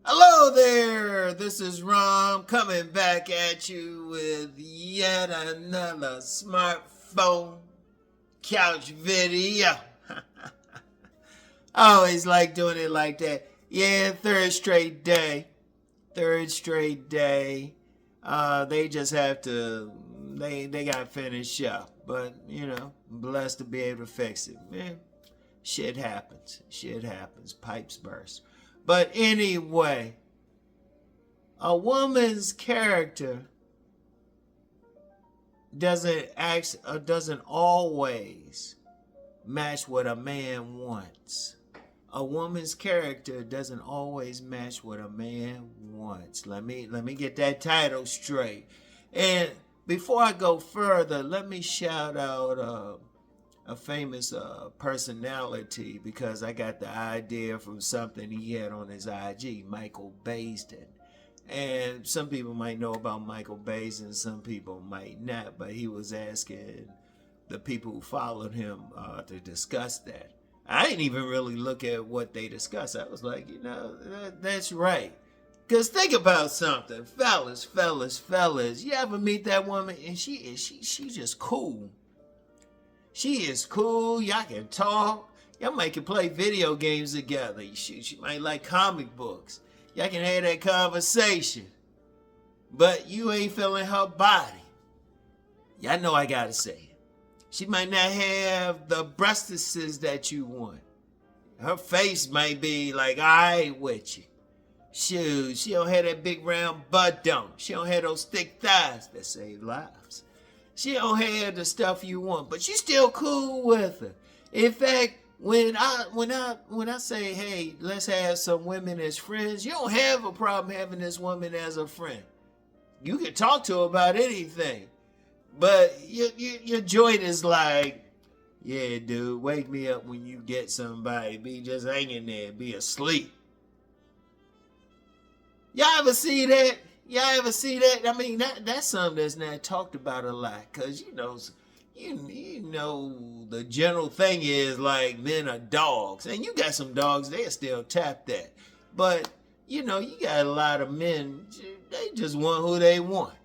Hello there, this is Rom coming back at you with yet another smartphone couch video. I always like doing it like that. Yeah, third straight day. They just have to, they got to finish up. But, blessed to be able to fix it. Man, shit happens. Pipes burst. But anyway, a woman's character doesn't always match what a man wants. A woman's character doesn't always match what a man wants. Let me get that title straight. And before I go further, let me shout out a famous personality, because I got the idea from something he had on his IG, Michael Baisden. And some people might know about Michael Baisden, some people might not, but he was asking the people who followed him to discuss that. I didn't even really look at what they discussed. I was like, that's right. Because think about something, fellas. You ever meet that woman and she just cool. She is cool. Y'all can talk. Y'all might can play video games together. She might like comic books. Y'all can have that conversation. But you ain't feeling her body. Y'all know I gotta say it. She might not have the breastises that you want. Her face might be like, all right with you. Shoot, she don't have that big round butt dump. She don't have those thick thighs that save lives. She don't have the stuff you want, but you still cool with her. In fact, when I say, hey, let's have some women as friends, you don't have a problem having this woman as a friend. You can talk to her about anything, but your joint is like, yeah, dude, wake me up when you get somebody. Be just hanging there, be asleep. Y'all ever see that? I mean, that's something that's not talked about a lot, because you know the general thing is like men are dogs, and you got some dogs they still tap that, but you got a lot of men, they just want who they want.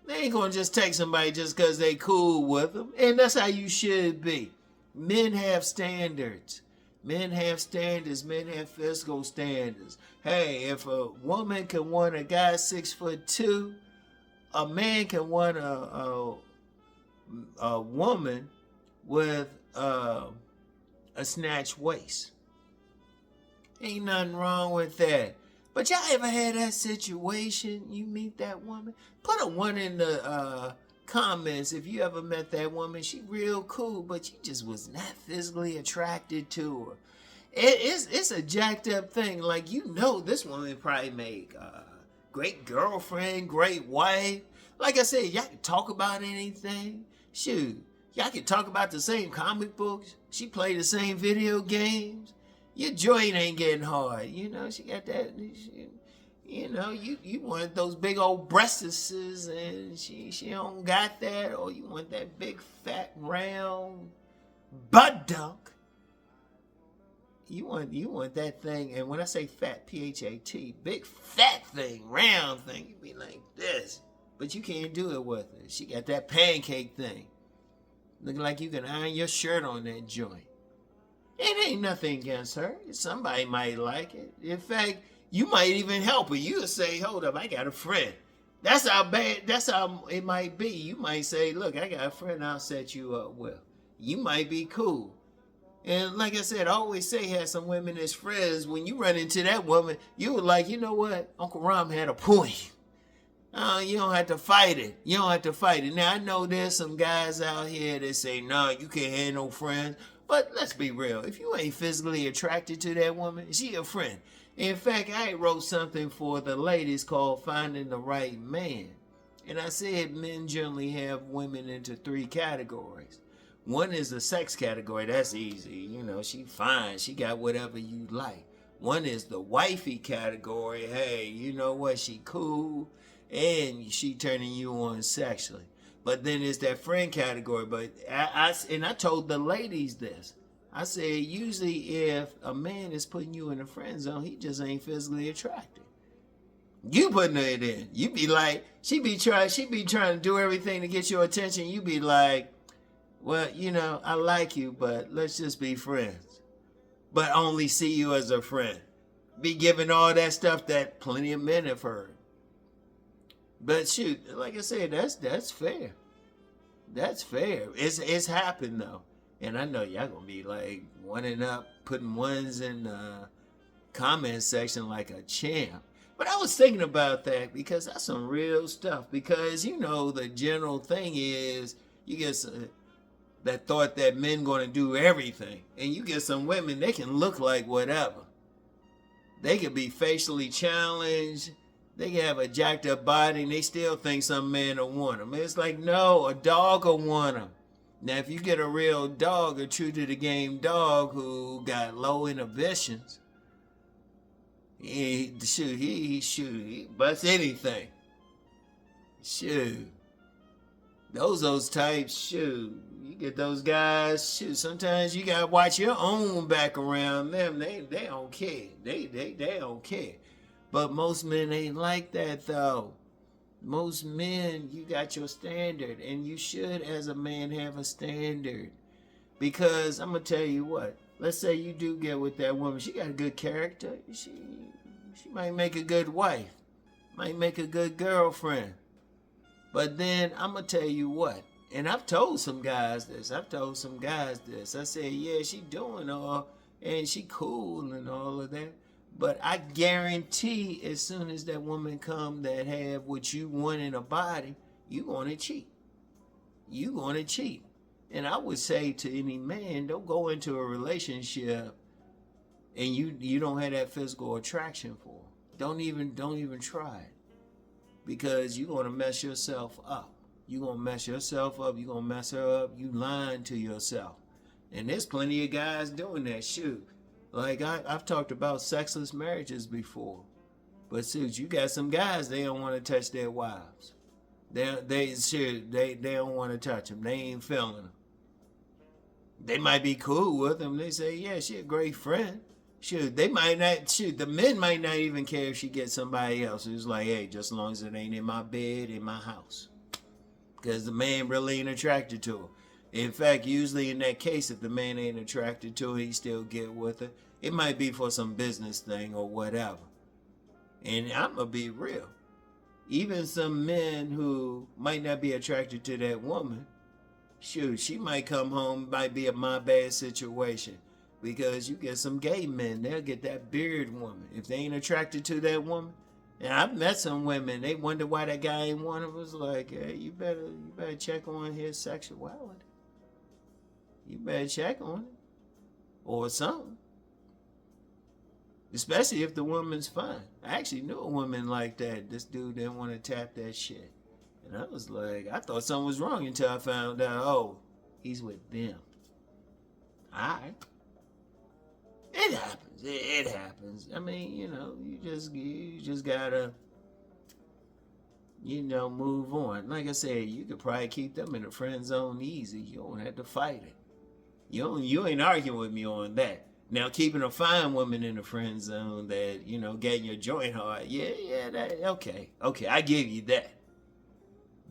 They ain't gonna just take somebody just because they cool with them, and that's how you should be. Men have standards. Men have physical standards. Hey, if a woman can want a guy 6'2", a man can want a woman with a snatched waist. Ain't nothing wrong with that. But y'all ever had that situation? You meet that woman? Put a one in the comments if you ever met that woman. She real cool, but you just was not physically attracted to her. It's a jacked up thing. Like, this woman probably make a great girlfriend, great wife. Like I said, y'all can talk about anything. Shoot, y'all can talk about the same comic books. She play the same video games. Your joint ain't getting hard. She got that. You want those big old breastises, and she don't got that, or you want that big fat round butt dunk. You want that thing, and when I say fat, PHAT, big fat thing, round thing, you be like this, but you can't do it with her. She got that pancake thing, looking like you can iron your shirt on that joint. It ain't nothing against her. Somebody might like it. In fact, you might even help her. You'll say, hold up, I got a friend. That's how it might be. You might say, look, I got a friend I'll set you up with. You might be cool. And like I said, I always say, have some women as friends. When you run into that woman, you were like, you know what? Uncle Rom had a point. You don't have to fight it. Now, I know there's some guys out here that say, no, you can't have no friends. But let's be real. If you ain't physically attracted to that woman, she your friend. In fact, I wrote something for the ladies called Finding the Right Man. And I said men generally have women into 3 categories. One is the sex category. That's easy. She fine. She got whatever you like. One is the wifey category. Hey, you know what? She cool. And she turning you on sexually. But then there's that friend category. But I told the ladies this. I said, usually if a man is putting you in the friend zone, he just ain't physically attracted. You putting it in. You be like, she be trying to do everything to get your attention. You be like, well, I like you, but let's just be friends. But only see you as a friend. Be giving all that stuff that plenty of men have heard. But shoot, like I said, that's fair. That's fair. It's happened though. And I know y'all gonna be like one up, putting ones in the comment section like a champ. But I was thinking about that because that's some real stuff. Because the general thing is you get that thought that men gonna do everything, and you get some women, they can look like whatever. They could be facially challenged. They can have a jacked up body, and they still think some man will want them. It's like, no, a dog will want them. Now, if you get a real dog, a true to the game dog who got low inhibitions, he busts anything. Shoot. Those types, shoot. You get those guys, shoot. Sometimes you gotta watch your own back around them. They don't care. They don't care. But most men ain't like that though. Most men, you got your standard, and you should, as a man, have a standard. Because I'm gonna tell you what. Let's say you do get with that woman. She got a good character. She might make a good wife. Might make a good girlfriend. But then I'm gonna tell you what. And I've told some guys this. I said, yeah, she doing all, and she cool and all of that. But I guarantee as soon as that woman come that have what you want in a body, you gonna cheat. You gonna cheat. And I would say to any man, don't go into a relationship and you don't have that physical attraction for. Don't even try it. Because you're gonna mess yourself up. You're gonna mess yourself up, you're gonna mess her up, you lying to yourself. And there's plenty of guys doing that. Shoot. Like I've talked about sexless marriages before, but shoot, you got some guys, they don't want to touch their wives. They don't want to touch them. They ain't feeling them. They might be cool with them. They say, yeah, she a great friend. Shoot, they might not. Shoot, the men might not even care if she gets somebody else. It's like, hey, just as long as it ain't in my bed, in my house, because the man really ain't attracted to her. In fact, usually in that case, if the man ain't attracted to her, he still get with her. It might be for some business thing or whatever. And I'm going to be real. Even some men who might not be attracted to that woman, shoot, she might come home, might be a my bad situation. Because you get some gay men, they'll get that beard woman. If they ain't attracted to that woman, and I've met some women, they wonder why that guy ain't one of us. Like, hey, you better check on his sexuality. You better check on it. Or something. Especially if the woman's fine. I actually knew a woman like that. This dude didn't want to tap that shit. And I was like, I thought something was wrong until I found out, oh, he's with them. Alright. It happens. It happens. I mean, you just gotta, move on. Like I said, you could probably keep them in the friend zone easy. You don't have to fight it. You ain't arguing with me on that. Now, keeping a fine woman in the friend zone that, getting your joint hard, okay, I give you that.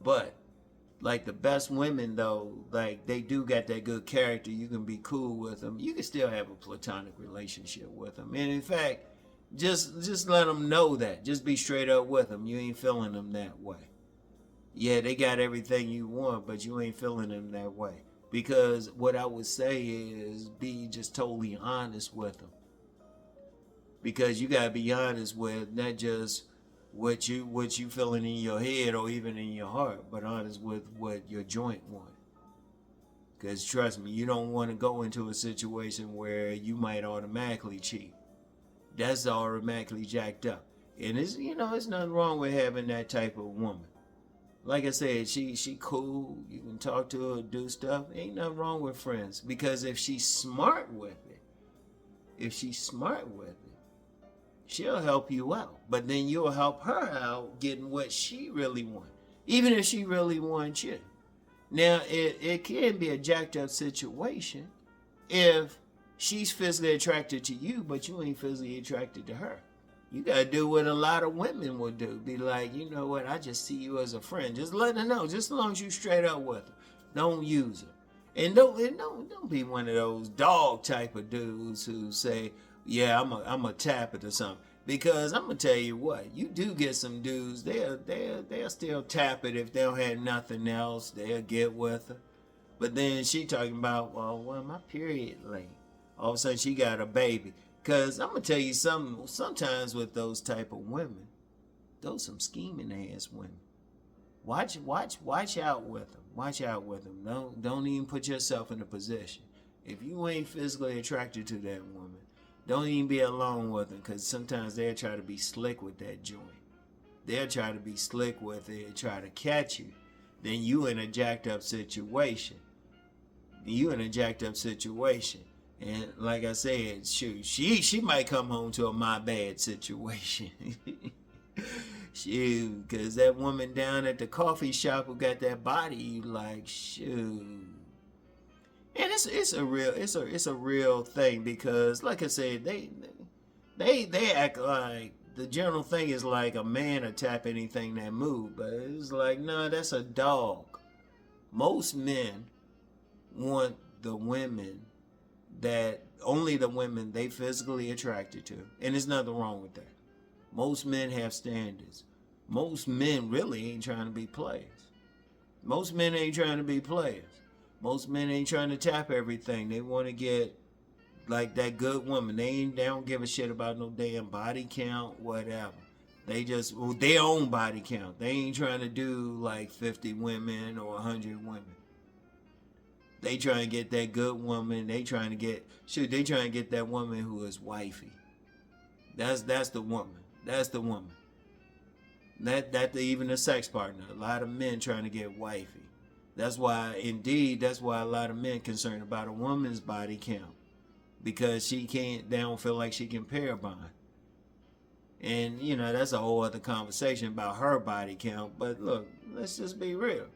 But, like the best women, though, like they do got that good character. You can be cool with them. You can still have a platonic relationship with them. And in fact, just let them know that. Just be straight up with them. You ain't feeling them that way. Yeah, they got everything you want, but you ain't feeling them that way. Because what I would say is be just totally honest with them. Because you gotta be honest with not just what you feeling in your head or even in your heart, but honest with what your joint want. Because trust me, you don't want to go into a situation where you might automatically cheat. That's automatically jacked up. And it's nothing wrong with having that type of woman. Like I said, she cool. You can talk to her, do stuff. Ain't nothing wrong with friends. Because if she's smart with it, she'll help you out. But then you'll help her out getting what she really wants. Even if she really wants you. Now, it can be a jacked up situation if She's physically attracted to you, but you ain't physically attracted to her. You gotta do what a lot of women would do. Be like, you know what, I just see you as a friend. Just let her know. Just as long as you straight up with her. Don't use her. And don't be one of those dog type of dudes who say, yeah, I'm a tap it or something. Because I'm gonna tell you what, you do get some dudes, they'll still tap it if they don't have nothing else. They'll get with her. But then she talking about, well, my period late. All of a sudden she got a baby. Because I'm going to tell you something, sometimes with those type of women, those some scheming ass women. Watch out with them. Watch out with them. Don't even put yourself in a position. If you ain't physically attracted to that woman, don't even be alone with them, because sometimes they'll try to be slick with that joint. They'll try to be slick with it and try to catch you. Then you in a jacked up situation. And like I said, shoot, she might come home to a my bad situation. Shoot, because that woman down at the coffee shop who got that body, you like, shoot. And it's a real thing, because like I said, they act like the general thing is like a man will tap anything that move, but it's like, no, that's a dog. Most men want the women that only the women they physically attracted to, and there's nothing wrong with that. Most men have standards. Most men really ain't trying to be players. Most men ain't trying to be players. Most men ain't trying to tap everything. They want to get like that good woman. They don't give a shit about no damn body count, whatever. They just their own body count. They ain't trying to do like 50 women or 100 women. They trying to get that good woman. They trying to get that woman who is wifey. That's the woman. That's the woman. That even a sex partner. A lot of men trying to get wifey. That's why a lot of men concerned about a woman's body count, because they don't feel like she can pair bond. And that's a whole other conversation about her body count. But look, let's just be real.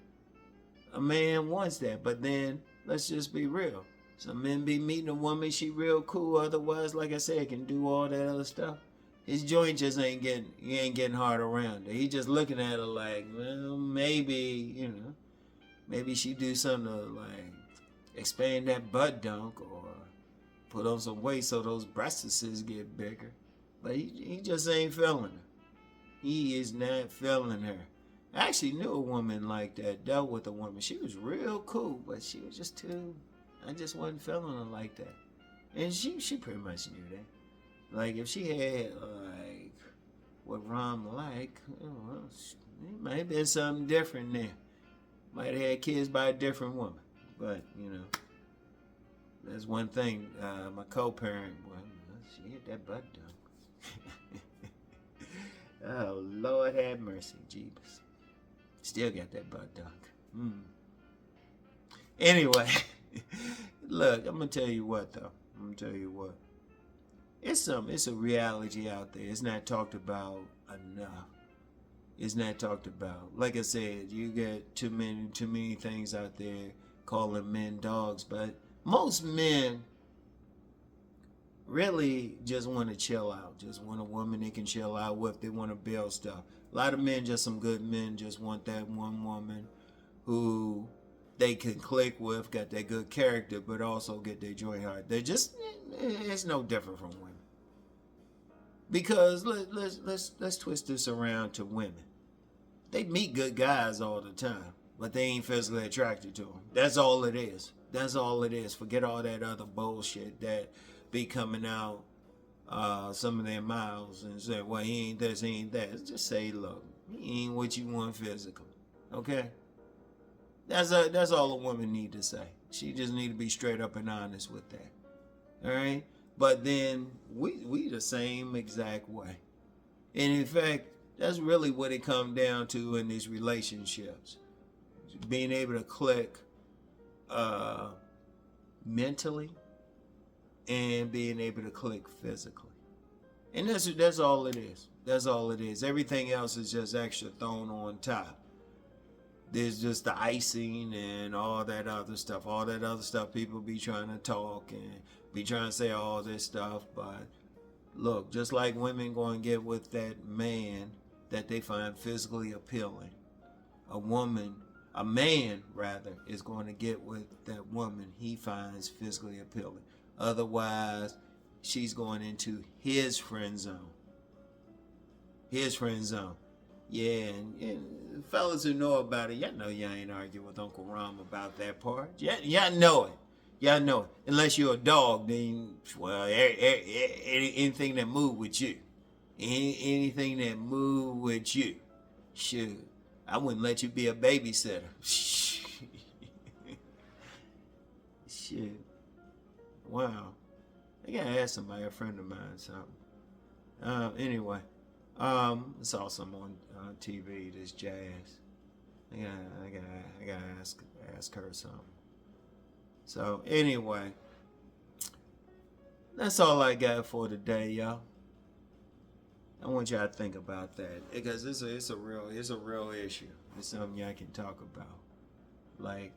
A man wants that, but then let's just be real. Some men be meeting a woman, she real cool. Otherwise, like I said, can do all that other stuff. His joint just ain't getting hard around her. He just looking at her like, well, maybe she do something to like expand that butt dunk or put on some weight so those breasts get bigger. But he just ain't feeling her. He is not feeling her. I actually knew a woman like that, dealt with a woman. She was real cool, but she was just I just wasn't feeling her like that. And she pretty much knew that. Like, if she had, like, what Rom like, well, it might have been something different there. Might have had kids by a different woman. But, that's one thing. My co-parent, well, she had that butt dunk. Oh, Lord have mercy, Jeebus. Still got that butt dunk. Anyway, look, I'm going to tell you what, though. It's a reality out there. It's not talked about enough. It's not talked about. Like I said, you get too many things out there calling men dogs, but most men really just want to chill out. Just want a woman they can chill out with. They want to build stuff. A lot of men, just some good men, just want that one woman who they can click with, got that good character, but also get their joint hard. It's no different from women. Because let's twist this around to women. They meet good guys all the time, but they ain't physically attracted to them. That's all it is. Forget all that other bullshit that be coming out some of their mouths and say, well, he ain't this, he ain't that. Just say, look, he ain't what you want physically. Okay? That's all a woman need to say. She just need to be straight up and honest with that. All right? But then we the same exact way. And in fact, that's really what it comes down to in these relationships. Being able to click mentally and being able to click physically. And that's all it is. That's all it is. Everything else is just extra thrown on top. there's just the icing and all that other stuff. All that other stuff, people be trying to talk and be trying to say all this stuff. But look, just like women going to get with that man that they find physically appealing, a man rather, is going to get with that woman he finds physically appealing. Otherwise, she's going into his friend zone. His friend zone. Yeah, and fellas who know about it, y'all know y'all ain't argue with Uncle Rom about that part. Y'all know it. Y'all know it. Unless you're a dog, then, well, anything that move with you. Anything that move with you. Shoot, I wouldn't let you be a babysitter. Shit. Wow. I gotta ask somebody, a friend of mine, something. Anyway. I saw some on TV, this Jazz. I gotta ask her something. So anyway, that's all I got for today, y'all. I want y'all to think about that because it's a real issue. It's something y'all can talk about. Like,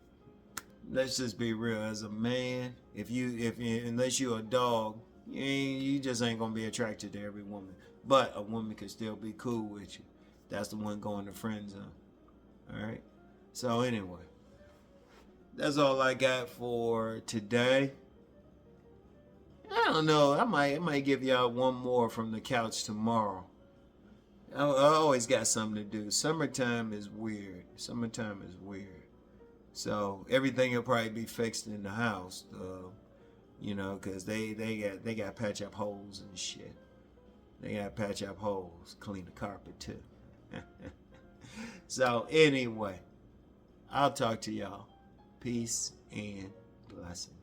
let's just be real. As a man, if unless you're a dog, you just ain't gonna be attracted to every woman. But a woman can still be cool with you. That's the one going to friend zone. Alright? So anyway. That's all I got for today. I don't know. I might give y'all one more from the couch tomorrow. I always got something to do. Summertime is weird. So everything will probably be fixed in the house. Because they got patch up holes and shit. They gotta patch up holes, clean the carpet too. So anyway, I'll talk to y'all. Peace and blessings.